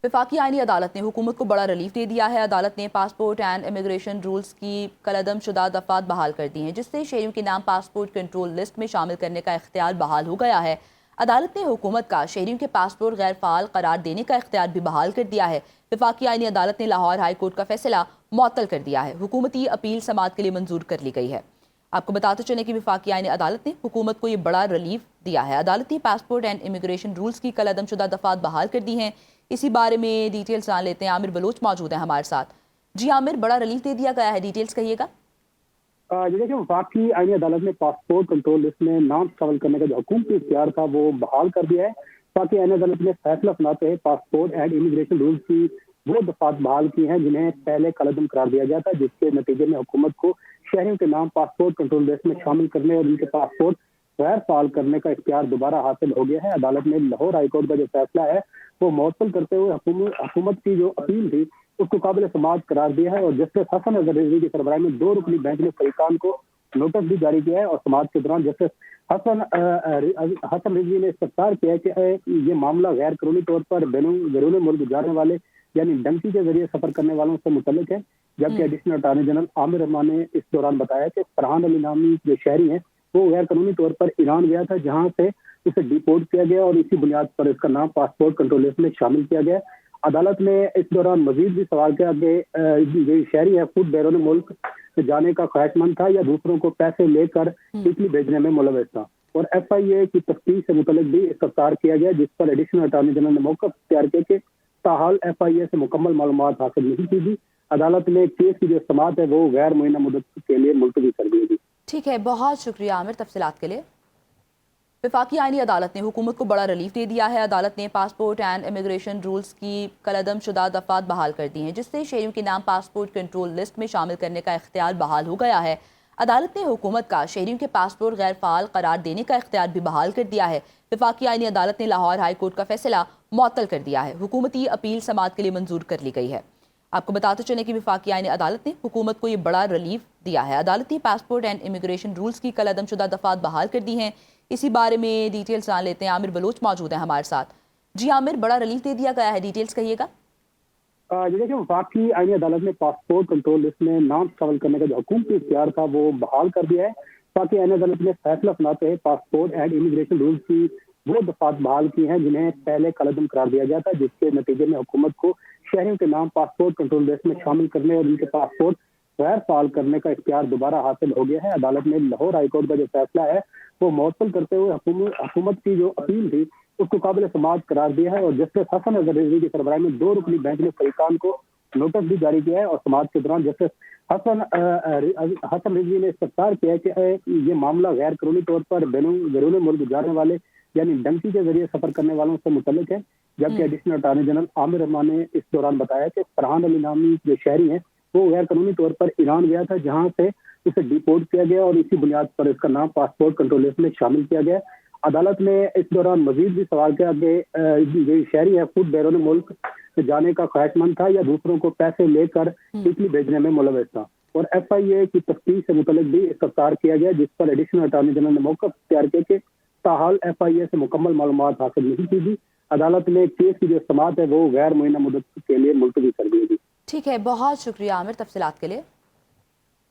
वफाकी आईनी अदालत ने हुकूमत को बड़ा रिलीफ दे दिया है। अदालत ने पासपोर्ट एंड इमिग्रेशन रूल्स की कलअदम शुदा दफात बहाल कर दी हैं, जिससे शहरियों के नाम पासपोर्ट कंट्रोल लिस्ट में शामिल करने का इख्तियार बहाल हो गया है। अदालत ने हुकूमत का शहरियों के पासपोर्ट गैर फाल करार देने का इख्तियार भी बहाल कर दिया है। वफाकी आईनी अदालत ने लाहौर हाई कोर्ट का फैसला मुअत्तल कर दिया है। हुकूमती अपील समाअत के लिए मंजूर कर ली गई है। आपको बताते चलें कि वफाकी आईनी अदालत ने हुकूमत को ये बड़ा रिलीफ दिया है। अदालत ने पासपोर्ट एंड इमिग्रेशन रूल्स की कलअदम शुदा दफात बहाल कर दी हैं। इसी बारे में डिटेल्स जान लेते हैं। आमिर बलोच मौजूद है हमारे साथ। जी आमिर, बड़ा रिलीफ दे दिया गया है, डिटेल्स कहिएगा। देखिए, वफाकी आईनी अदालत ने पासपोर्ट कंट्रोल लिस्ट में नाम शामिल करने का जो हुकूमती इख्तियार था वो बहाल कर दिया है। वफाकी आईनी अदालत ने फैसला सुनाते हुए पासपोर्ट एंड इमिग्रेशन रूल्स की वो दफात बहाल की हैं जिन्हें पहले कलअदम करार दिया गया था, जिसके नतीजे में हुकूमत को शहरियों के नाम पासपोर्ट कंट्रोल लिस्ट में शामिल करने और उनके पासपोर्ट गैर फाल करने का इख्तियार दोबारा हासिल हो गया है। अदालत ने लाहौर हाईकोर्ट का जो फैसला है वो मुअत्तल करते हुए हुकूमत की जो अपील थी उसको काबिल समाअत करार दिया है और जस्टिस हसन अजहर रिजवी की सरबराही में 2 रुकनी बेंच ने फरीकान को नोटिस भी जारी किया है और समाअत के दौरान जस्टिस हसन रिजवी ने इस्तफसार किया है कि ये मामला गैर कानूनी तौर पर बैरून मुल्क जाने वाले यानी डंकी के जरिए सफर करने वालों से मुतल्लिक है। जबकि additional attorney general Aamir Rahman ने इस दौरान बताया कि फरहान अली नामी जो शहरी है वो गैर कानूनी तौर पर ईरान गया था, जहां से उसे डिपोर्ट किया गया और इसी बुनियाद पर इसका नाम पासपोर्ट कंट्रोल लिस्ट में शामिल किया गया। अदालत ने इस दौरान मजीद भी सवाल किया कि जो शहरी है खुद बैरून मुल्क जाने का ख्वाहिशमंद था या दूसरों को पैसे लेकर इटली भेजने में मुलव्वस था। और FIA की तफ्तीश से मुतल्लिक भी इस्तफसार किया गया, जिस पर एडिशनल अटॉर्नी जनरल ने मौक़िफ़ इख्तियार किया कि ताहाल FIA से मुकम्मल मालूमात हासिल नहीं की थी। अदालत ने केस की जो समाअत है वो गैर मुअय्यना मुद्दत के लिए मुलतवी कर दी थी। ठीक है, बहुत शुक्रिया आमिर तफसीलात के लिए। वफाकी आईनी अदालत ने हुकूमत को बड़ा रिलीफ दे दिया है। अदालत ने पासपोर्ट एंड इमिग्रेशन रूल्स की कलअदम शुदा दफात बहाल कर दी हैं, जिससे शहरियों के नाम पासपोर्ट कंट्रोल लिस्ट में शामिल करने का इख्तियार बहाल हो गया है। अदालत ने हुकूमत का शहरियों के पासपोर्ट गैर फाल करार देने का इख्तियार भी बहाल कर दिया है। वफाकी आईनी अदालत ने लाहौर हाई कोर्ट का फैसला मुअत्तल कर दिया है। हुकूमती अपील समाअत के लिए मंजूर कर ली गई है। आपको बताते चलें कि वफाकी आईनी अदालत ने हुकूमत को ये बड़ा रिलीफ दिया है। अदालत ने पासपोर्ट एंड इमिग्रेशन रूल्स की कलअदम शुदा दफात बहाल कर दी हैं। इसी बारे में डिटेल्स जान लेते हैं। आमिर बलोच मौजूद है हमारे साथ। जी आमिर, बड़ा रिलीफ दे दिया गया है, डिटेल्स कहिएगा। देखिए, वफाकी आईनी अदालत ने पासपोर्ट कंट्रोल लिस्ट में नाम शामिल करने का जो हुकूमती इख्तियार था वो बहाल कर दिया है। वफाकी आईनी अदालत ने फैसला सुनाते हुए पासपोर्ट एंड इमिग्रेशन रूल्स की वो दफात बहाल की हैं जिन्हें पहले कलअदम करार दिया गया था, जिसके नतीजे में हुकूमत को शहरियों के नाम पासपोर्ट कंट्रोल लिस्ट में शामिल करने और उनके पासपोर्ट गैर फाल करने का इख्तियार दोबारा हासिल हो गया है। अदालत ने लाहौर हाईकोर्ट का जो फैसला है वो मुअत्तल करते हुए हुकूमत की जो अपील थी उसको काबिल समाअत करार दिया है और जस्टिस हसन अजहर रिजवी की सरबराही में 2 रुकनी बेंच ने फरीकान को नोटिस भी जारी किया है और समाअत के दौरान जस्टिस हसन रिजवी ने इस्तफसार किया है कि ये मामला गैर कानूनी तौर पर बैरून मुल्क जाने वाले यानी डंकी के जरिए सफर करने वालों से मुतल्लिक है। जबकि additional attorney general Aamir Rahman ने इस दौरान बताया कि फरहान अली नामी जो शहरी है वो गैर कानूनी तौर पर ईरान गया था, जहां से उसे डिपोर्ट किया गया और इसी बुनियाद पर इसका नाम पासपोर्ट कंट्रोल लिस्ट में शामिल किया गया। अदालत ने इस दौरान मजीद भी सवाल किया कि जो शहरी है खुद बैरून मुल्क जाने का ख्वाहिशमंद था या दूसरों को पैसे लेकर इटली भेजने में मुलव्वस था। और FIA की तफ्तीश से मुतल्लिक भी इस्तफसार किया गया, जिस पर एडिशनल अटॉर्नी जनरल ने मौक़िफ़ इख्तियार किया कि ताहाल FIA से मुकम्मल मालूमात हासिल नहीं की थी। अदालत ने केस की जो समाअत है वो गैर मुअय्यना मुद्दत के लिए मुलतवी कर दी थी। ठीक है, बहुत शुक्रिया आमिर तफसीलात के लिए।